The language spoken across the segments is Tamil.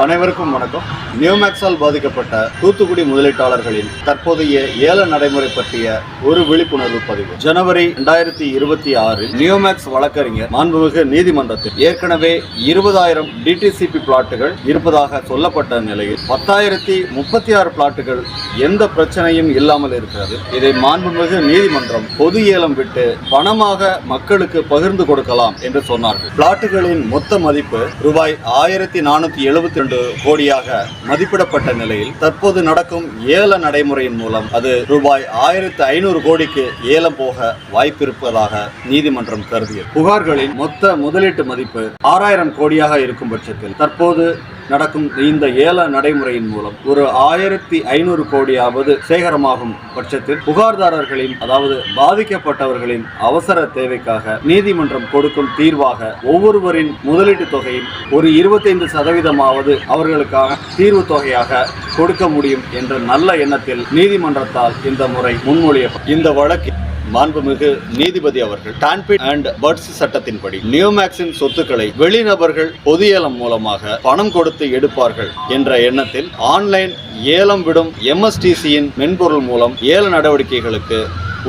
அனைவருக்கும் வணக்கம். நியோமேக்ஸால் பாதிக்கப்பட்ட தூத்துக்குடி முதலீட்டாளர்களின் தற்போதைய ஏல நடைமுறை பற்றிய ஒரு விழிப்புணர்வு பதிவு. ஜனவரி 2026 நியோமேக்ஸ் வழக்கறிஞர் மாண்புமிகு நீதிமன்றத்தில் ஏற்கனவே 20,000 டிடிசிபி பிளாட்டுகள் இருப்பதாக சொல்லப்பட்ட நிலையில் 10,036 பிளாட்டுகள் எந்த பிரச்சனையும் இல்லாமல் இருக்கிறது. இதை மாண்புமிகு நீதிமன்றம் பொது ஏலம் விட்டு பணமாக மக்களுக்கு பகிர்ந்து கொடுக்கலாம் என்று சொன்னார்கள். பிளாட்டுகளின் மொத்த மதிப்பு ரூபாய் 1,472 கோடியாக மதிப்பிடப்பட்ட நிலையில் தற்போது நடக்கும் ஏல நடைமுறையின் மூலம் அது ரூபாய் 1,500 கோடிக்கு ஏலம் போக வாய்ப்பிருப்பதாக நீதிமன்றம் கருதியது. புகார்களின் மொத்த முதலீட்டு மதிப்பு 6,000 கோடியாக இருக்கும் பட்சத்தில் தற்போது நடக்கும் இந்த ஏல நடைமுறையின் மூலம் ஒரு 1,500 கோடியாவது சேகரமாகும் பட்சத்தில் புகார்தாரர்களின், அதாவது பாதிக்கப்பட்டவர்களின் அவசர தேவைக்காக நீதிமன்றம் கொடுக்கும் தீர்வாக ஒவ்வொருவரின் முதலீட்டு தொகையில் ஒரு 25% அவர்களுக்கான தீர்வு தொகையாக கொடுக்க முடியும் என்ற நல்ல எண்ணத்தில் நீதிமன்றத்தால் இந்த முறை முன்மொழியப்பட்டது. இந்த வழக்கில் மாண்புமிகு நீதிபதி அவர்கள் டான்பிட் அண்ட் பர்ட்ஸ் சட்டத்தின்படி நியோமேக்ஸின் சொத்துக்களை வெளிநபர்கள் பொது ஏலம் மூலமாக பணம் கொடுத்து எடுப்பார்கள் என்ற எண்ணத்தில் ஆன்லைன் ஏலம் விடும் MSTCயின் மென்பொருள் மூலம் ஏல நடவடிக்கைகளுக்கு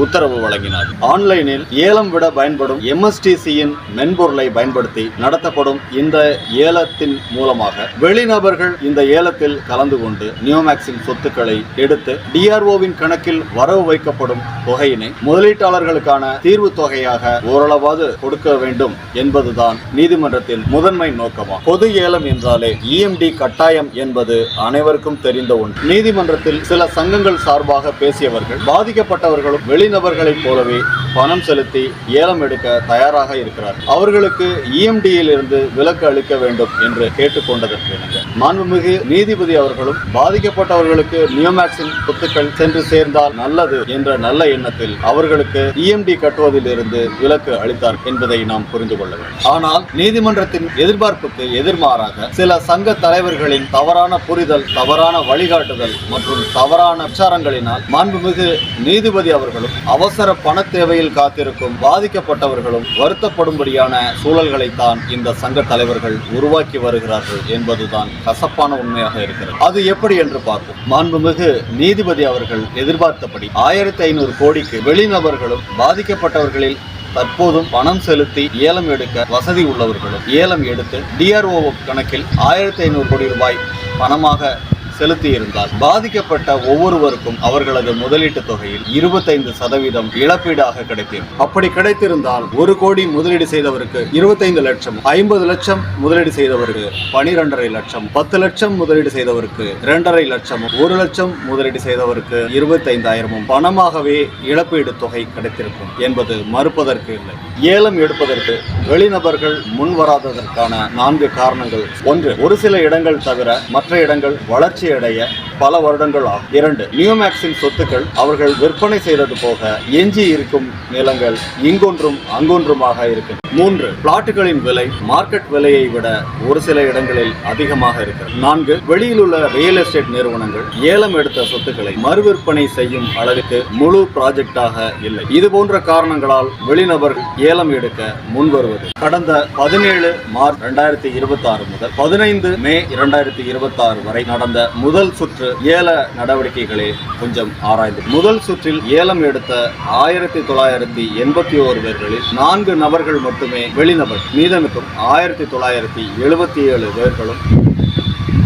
உத்தரவு வழங்கினார். ஆன்லைனில் ஏலம் விட பயன்படும் MSTCயின் மென்பொருளை பயன்படுத்தி நடத்தப்படும் இந்த ஏலத்தின் மூலமாக வெளிநபர்கள் இந்த ஏலத்தில் கலந்து கொண்டு நியோமேக்ஸின் சொத்துக்களை எடுத்து DROவின் கணக்கில் வரவு வைக்கப்படும் தொகையினை முதலீட்டாளர்களுக்கான தீர்வு தொகையாக ஓரளவாது கொடுக்க வேண்டும் என்பதுதான் நீதிமன்றத்தின் முதன்மை நோக்கமாகும். பொது ஏலம் என்றாலே EMD கட்டாயம் என்பது அனைவருக்கும் தெரிந்த ஒன்று. நீதிமன்றத்தில் சில சங்கங்கள் சார்பாக பேசியவர்கள் பாதிக்கப்பட்டவர்களும் வெளிநபர்களைப் போலவே பணம் செலுத்தி ஏலம் எடுக்க தயாராக இருக்கிறார். அவர்களுக்கு EMDயில் இருந்து விலக்கு அளிக்க வேண்டும் என்று கேட்டுக்கொண்டதற்கு மாண்புமிகு நீதிபதி அவர்களும் பாதிக்கப்பட்டவர்களுக்கு நியோமேக்ஸின் சொத்துக்கள் சென்று சேர்ந்தால் நல்லது என்ற நல்ல எண்ணத்தில் அவர்களுக்கு EMD கட்டுவதில் இருந்து விலக்கு அளித்தார் என்பதை நாம் புரிந்து கொள்ள வேண்டும். ஆனால் நீதிமன்றத்தின் எதிர்பார்ப்புக்கு எதிர்மாறாக சில சங்க தலைவர்களின் தவறான புரிதல், தவறான வழிகாட்டுதல் மற்றும் தவறான விசாரங்களினால் மாண்புமிகு நீதிபதி அவர்களும் அவசர பண தேவையில் காத்திருக்கும் பாதிக்கப்பட்டவர்களும் வருத்தப்படும்படியான சூழல்களைத்தான் இந்த சங்க தலைவர்கள் உருவாக்கி வருகிறார்கள் என்பதுதான் கசப்பான உண்மையாக இருக்கிறது. அது எப்படி என்று பார்ப்போம். மாண்புமிகு நீதிபதி அவர்கள் எதிர்பார்த்தபடி 1,500 கோடிக்கு வெளிநபர்களும் பாதிக்கப்பட்டவர்களில் தற்போதும் பணம் செலுத்தி ஏலம் எடுக்க வசதி உள்ளவர்களும் ஏலம் எடுத்து DRO கணக்கில் 1,500 கோடி ரூபாய் பணமாக செலுத்தி இருந்தால் பாதிக்கப்பட்ட ஒவ்வொருவருக்கும் அவர்களது முதலீட்டு தொகையில் 25% இழப்பீடாக கிடைக்கும். அப்படி கிடைத்திருந்தால் 1 கோடி முதலீடு செய்தவருக்கு 25 லட்சம், 50 லட்சம் முதலீடு செய்தவருக்கு 12.5 லட்சம், 10 லட்சம் முதலீடு செய்தவருக்கு 2.5 லட்சம், 1 லட்சம் முதலீடு செய்தவருக்கு 25,000 பணமாகவே இழப்பீடு தொகை கிடைத்திருக்கும் என்பது மறுப்பதற்கு இல்லை. ஏலம் எடுப்பதற்கு வெளிநபர்கள் முன்வராததற்கான 4 காரணங்கள். 1, ஒரு சில இடங்கள் தவிர மற்ற இடங்கள் வளர்ச்சி அடைய பல வருடங்கள் ஆகும். 2, நியோமேக்ஸின் சொத்துக்கள் அவர்கள் விற்பனை செய்தது போக எஞ்சி இருக்கும் நிலங்கள் இங்கொன்றும் அங்கொன்றுமாக இருக்கும். 3, பிளாட்டுகளின் விலை மார்க்கெட் விலையை விட ஒரு சில இடங்களில் அதிகமாக இருக்கிறது. 4, வெளியில் உள்ள ரியல் எஸ்டேட் நிறுவனங்கள் ஏலம் எடுத்த சொத்துக்களை மறுவிற்பனை செய்யும் அளவுக்கு முழு ப்ராஜெக்டாக இல்லை. இது போன்ற காரணங்களால் வெளிநபர்கள் ஏலம் எடுக்க முன் வருவது. கடந்த 17 மார்ச் 2026 முதல் 15 மே 2026 வரை நடந்த முதல் சுற்று ஏல நடவடிக்கைகளை கொஞ்சம் ஆராய்ந்து முதல் சுற்றில் ஏலம் எடுத்த 1,981 பேர்களில் 4 நபர்கள் மட்டுமே வெளிநபர். மீதமிருக்கும் 1,977 பேர்களும்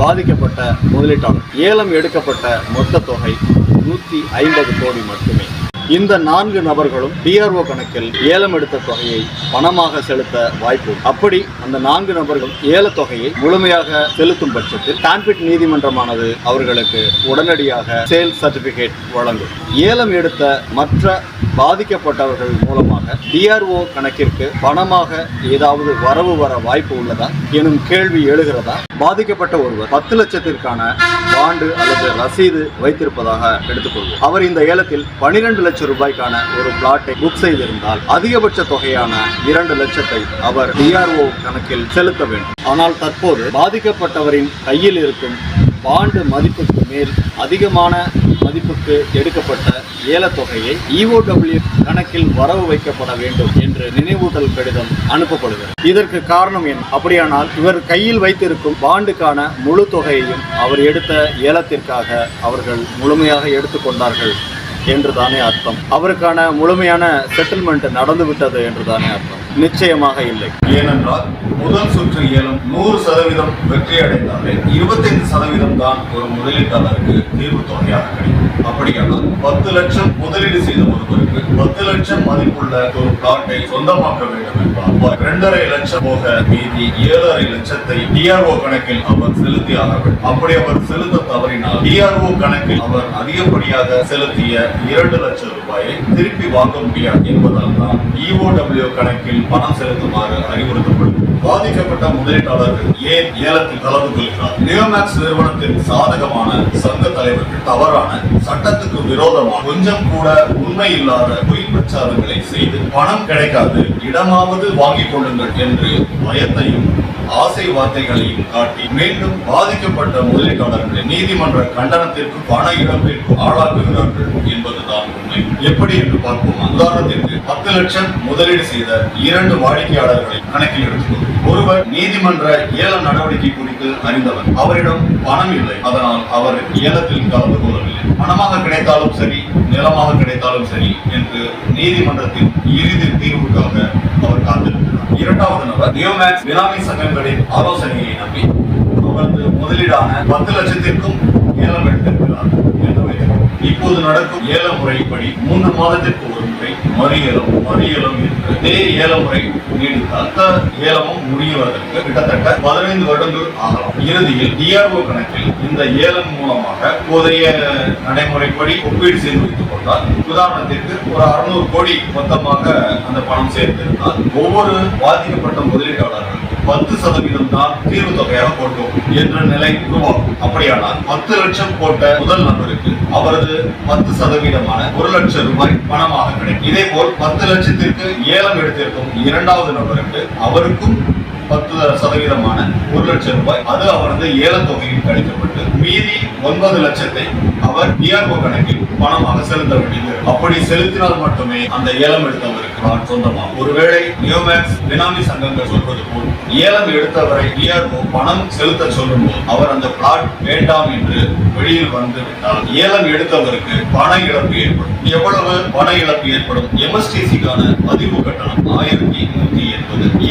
பாதிக்கப்பட்ட முதலீட்டாளர். ஏலம் எடுக்கப்பட்ட மொத்த தொகை 150 கோடி மட்டுமே. இந்த 4 நபர்களும் DRO கணக்கில் ஏலம் எடுத்த தொகையை பணமாக செலுத்த வாய்ப்பு. அப்படி அந்த 4 நபர்கள் ஏல தொகையை முழுமையாக செலுத்தும் பட்சத்தில் டான்பிட் நீதிமன்றமானது அவர்களுக்கு உடனடியாக சேல் சர்டிபிகேட் வழங்கும். ஏலம் எடுத்த மற்ற பாதிக்கப்பட்டவர்கள் மூலமாக DRO கணக்கிற்கு பணமாக ஏதாவது வரவு வர வாய்ப்பு உள்ளதா எனும் கேள்வி எழுகிறதா? பாதிக்கப்பட்ட ஒருவர் 10 லட்சத்திற்கான பாண்டு அல்லது ரசீது வைத்திருப்பதாக எடுத்துக்கொள்வோம். அவர் இந்த ஏலத்தில் 12 லட்சம் ரூபாய்க்கான ஒரு பிளாட்டை புக் செய்திருந்தால் அதிகபட்ச தொகையான 2 லட்சத்தை அவர் DRO கணக்கில் செலுத்த வேண்டும். ஆனால் தற்போது பாதிக்கப்பட்டவரின் கையில் இருக்கும் பாண்டு மதிப்புக்கு மேல் அதிகமான மதிப்புக்கு பொருட்களுக்கு எடுக்கப்பட்ட ஏலத்தொகையை EOW கணக்கில் வரவு வைக்கப்பட வேண்டும் என்று நினைவூட்டல் கடிதம் அனுப்பப்படுகிறது. இதற்கு காரணம் என்ன? அப்படியானால் இவர் கையில் வைத்திருக்கும் பாண்டுக்கான முழு தொகையையும் அவர் எடுத்த ஏலத்திற்காக அவர்கள் முழுமையாக எடுத்துக்கொண்டார்கள் என்றுதானே அர்த்தம். அவருக்கான முழுமையான செட்டில்மெண்ட் நடந்துவிட்டது என்றுதானே அர்த்தம்? நிச்சயமாக இல்லை. ஏனென்றால் முதல் சுற்று ஏலம் 100% வெற்றி அடைந்தாலே 25% தான் ஒரு முதலீட்டாளருக்கு தீர்வு தொகையாக கிடைக்கும். அப்படியானால் 10 லட்சம் முதலீடு செய்த ஒருவருக்கு 10 லட்சம் மதிப்புள்ள ஒரு பிளாட்டை சொந்தமாக்க வேண்டும் என்றால் 2.5 லட்சம் போக மீதி 7.5 லட்சத்தை DRO கணக்கில் அவர் செலுத்தி ஆக வேண்டும். அப்படி அவர் செலுத்த தவறினால் DRO கணக்கில் அவர் அதிகப்படியாக செலுத்திய 2 லட்சம் ரூபாயை திருப்பி வாங்க முடியாது என்பதால் தான் EOW கணக்கில் பணம் செலுத்துமாறு அறிவுறுத்தப்படுகிறது. பாதிக்கப்பட்ட முதலீட்டாளர்கள் ஏன் ஏலத்தில் கலந்து கொள்கிறார்? நியோமேக்ஸ் நிறுவனத்தின் சாதகமான சங்க தலைவர்கள் தவறான, சட்டத்துக்கு விரோதமான, கொஞ்சம் கூட உண்மை இல்லாத பொய் பிரச்சாரங்களை செய்து பணம் கிடைக்காது, இடமாவது வாங்கிக் கொள்ளுங்கள் என்று பயத்தையும் ஆசை வார்த்தைகளையும் காட்டி மீண்டும் பாதிக்கப்பட்ட முதலீட்டாளர்களை நீதிமன்ற கண்டனத்திற்கு பண இழப்பிற்கு ஆளாக்குகிறார்கள் என்பதுதான் உண்மை. எப்படி என்று பார்ப்போம். உதாரணத்திற்கு 10 லட்சம் முதலீடு செய்த 2 வாடிக்கையாளர்களை கணக்கில் எடுத்துக்கொள்வோம். ஒருவர் நீதிமன்ற ஏல நடவடிக்கை குறித்து அறிந்தவர். அவரிடம் பணம் இல்லை, அதனால் அவர் ஏலத்தில் கலந்து கொள்ளவில்லை. பணமாக கிடைத்தாலும் சரி, நிலமாக கிடைத்தாலும் சரி என்று நீதிமன்றத்தின் இறுதி தீர்வுக்காக அவர் காத்திருக்கிறார். இரண்டாவது நபர் நியோமேக்ஸ் பினாமி சங்கங்களின் ஆலோசனையை நம்பி அவரது முதலீடான 10 லட்சத்திற்கும் ஏலம் எடுத்திருக்கிறார் என்று வைக்கிறோம். இப்போது நடக்கும் ஏல முறைப்படி 3 மாதத்திற்கு ஒரு முறை மறு ஏலம் என்று இதே ஏல முறை நீடித்தால் அந்த ஏலமும் முடிவதற்கு கிட்டத்தட்ட 15 வருடங்கள் ஆகலாம். இறுதியில் DRO கணக்கில் இந்த ஏலம் மூலமாக போதைய நடைமுறைப்படி ஒப்பீடு செய்து வைத்துக் கொண்டால், உதாரணத்திற்கு ஒரு 600 கோடி மொத்தமாக அந்த பணம் சேர்த்திருந்தால் ஒவ்வொரு பாதிக்கப்பட்ட முதலீட்டாளர்கள் 10% தான் தீர்வு தொகையாக கொடுக்கும் என்ற நிலை உருவாகும். அப்படியானால் 10 லட்சம் போட்ட முதல் நபருக்கு அவரது 10%-மான 1 லட்சம் ரூபாய் பணமாக கிடைக்கும். இதே போல் 10 லட்சத்திற்கு ஏலம் எடுத்திருக்கும் இரண்டாவது நபருக்கு அவருக்கும் 10%-மான 1 லட்சம் ரூபாய் அது அவரது ஏலத்தொகையில் கழிக்கப்பட்டு மீதி 9 லட்சத்தை அவர் DRO கணக்கில் பணமாக செலுத்த வேண்டியது. அப்படி செலுத்தினால் மட்டுமே அந்த ஏலம் எடுத்தவருக்கு பிளாட் சொந்தமாகும். ஒருவேளை நியோமேக்ஸ் பினாமி சங்கங்கள் சொல்வது போல் ஏலம் எடுத்தவரை DRO பணம் செலுத்த சொல்லும் போது அவர் அந்த பிளாட் வேண்டாம் என்று வெளியில் வந்து விட்டால் ஏலம் எடுத்தவருக்கு பண இழப்பு ஏற்படும். எவ்வளவு பண இழப்பு ஏற்படும்? MSTC-க்கான பதிவு கட்டணம் 1180,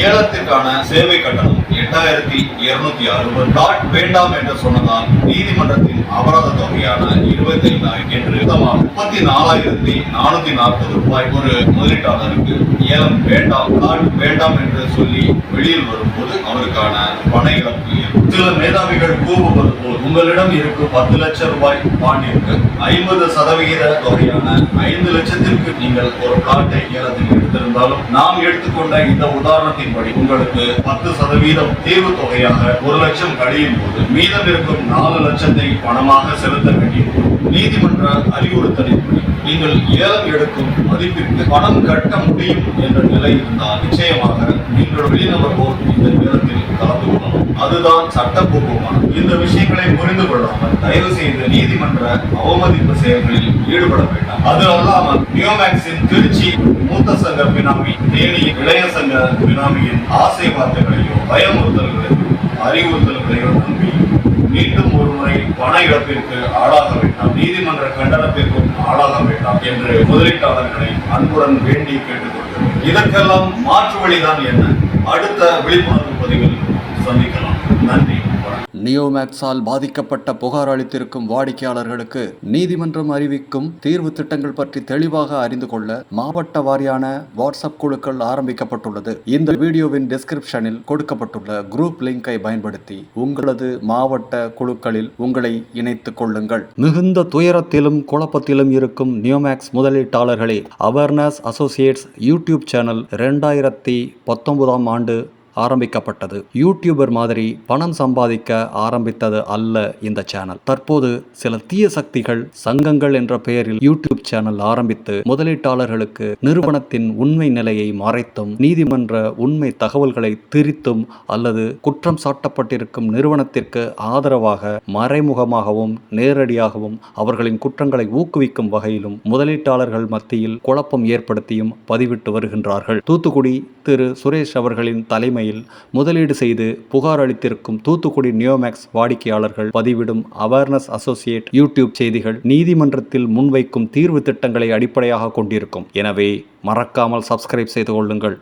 ஏலத்திற்கான சேவை கட்டணம் 8260, பிளாட் வேண்டாம் என்று சொன்னதால் நீதிமன்றத்தின் அபராத தொகையான 25,000 என்று 34,440 ரூபாய் ஒரு முதலீட்டாளருக்கு ஏலம் வேண்டாம், பிளாட் வேண்டாம் என்று சொல்லி வெளியில் வரும்போது அவருக்கான பண இழப்பு ஏற்படும். சில மேதாவிகள் கூறுவது போல் உங்களிடம் இருக்கும் 10 லட்சம் ரூபாய் பாண்டிற்கு 50% தொகையான 5 லட்சத்திற்கு நீங்கள் ஒரு பிளாட்டை ஏலத்தில் எடுத்திருந்தாலும் நாம் எடுத்துக்கொண்ட இந்த உதாரணத்தின்படி உங்களுக்கு 10% தீர்வு தொகையாக 1 லட்சம் கழியும் போது மீதம் இருக்கும் 4 லட்சத்தை பணமாக செலுத்த வேண்டியிருக்கும். நீதிமன்ற அறிவுறுத்தலின்படி நீங்கள் ஏலம் எடுக்கும் மதிப்பிற்கு பணம் கட்ட முடியும் என்ற நிலை இருந்தால் நிச்சயமாக நீங்கள் வெளிநபர் போல் இந்த ஏலத்தில் கலந்து கொள்ளலாம். அதுதான் சட்டப்பூர்வமானது. இந்த விஷயங்களை புரிந்து கொள்ளாமல் தயவு செய்து நீதிமன்ற அவமதிப்பு செயல்களில் ஈடுபட வேண்டாம். அது அல்லாமல் நியோமேக்ஸின் திருச்சி மூத்த சங்க பினாமி, தேனி இளைய சங்க பினாமியின் ஆசை வார்த்தைகளையோ பயமுறுத்தல்களையோ அறிவுறுத்தல்களையோ நம்பி மீண்டும் ஒரு முறை பண இழப்பிற்கு ஆளாக வேண்டாம், நீதிமன்ற கண்டனத்திற்கும் ஆளாக வேண்டாம் என்று முதலீட்டாளர்களை அன்புடன் வேண்டி கேட்டுக்கொள்கிறோம். இதற்கெல்லாம் மாற்று வழிதான் என்ன? அடுத்த விழிப்புணர்வு பதிவில் சந்திக்கலாம். நன்றி. நியோமேக்ஸால் பாதிக்கப்பட்ட புகார் அளித்திருக்கும் வாடிக்கையாளர்களுக்கு நீதிமன்றம் அறிவிக்கும் தீர்வு திட்டங்கள் பற்றி தெளிவாக அறிந்து கொள்ள மாவட்ட வாரியான வாட்ஸ்அப் குழுக்கள் ஆரம்பிக்கப்பட்டுள்ளது. இந்த வீடியோவின் டிஸ்கிரிப்ஷனில் கொடுக்கப்பட்டுள்ள குரூப் லிங்கை பயன்படுத்தி உங்களது மாவட்ட குழுக்களில் உங்களை இணைத்துக் கொள்ளுங்கள். மிகுந்த துயரத்திலும் குழப்பத்திலும் இருக்கும் நியோமேக்ஸ் முதலீட்டாளர்களே, அவேர்னஸ் அசோசியேட்ஸ் யூடியூப் சேனல் 2019 ஆண்டு ஆரம்பிக்கப்பட்டது. யூடியூபர் மாதிரி பணம் சம்பாதிக்க ஆரம்பித்தது அல்ல இந்த சேனல். தற்போது சில தீய சக்திகள் சங்கங்கள் என்ற பெயரில் யூடியூப் சேனல் ஆரம்பித்து முதலீட்டாளர்களுக்கு நிறுவனத்தின் உண்மை நிலையை மறைத்தும் நீதிமன்ற உண்மை தகவல்களை திரித்தும் அல்லது குற்றம் சாட்டப்பட்டிருக்கும் நிறுவனத்திற்கு ஆதரவாக மறைமுகமாகவும் நேரடியாகவும் அவர்களின் குற்றங்களை ஊக்குவிக்கும் வகையிலும் முதலீட்டாளர்கள் மத்தியில் குழப்பம் ஏற்படுத்தியும் பதிவிட்டு வருகின்றார்கள். தூத்துக்குடி திரு சுரேஷ் அவர்களின் தலைமையில் முதலீடு செய்து புகார் அளித்திருக்கும் தூத்துக்குடி நியோமேக்ஸ் வாடிக்கையாளர்கள் பதிவிடும் அவேர்னஸ் அசோசியேட் யூடியூப் செய்திகள் நீதிமன்றத்தில் முன்வைக்கும் தீர்வு திட்டங்களை அடிப்படையாக கொண்டிருக்கும். எனவே மறக்காமல் சப்ஸ்கிரைப் செய்து கொள்ளுங்கள்.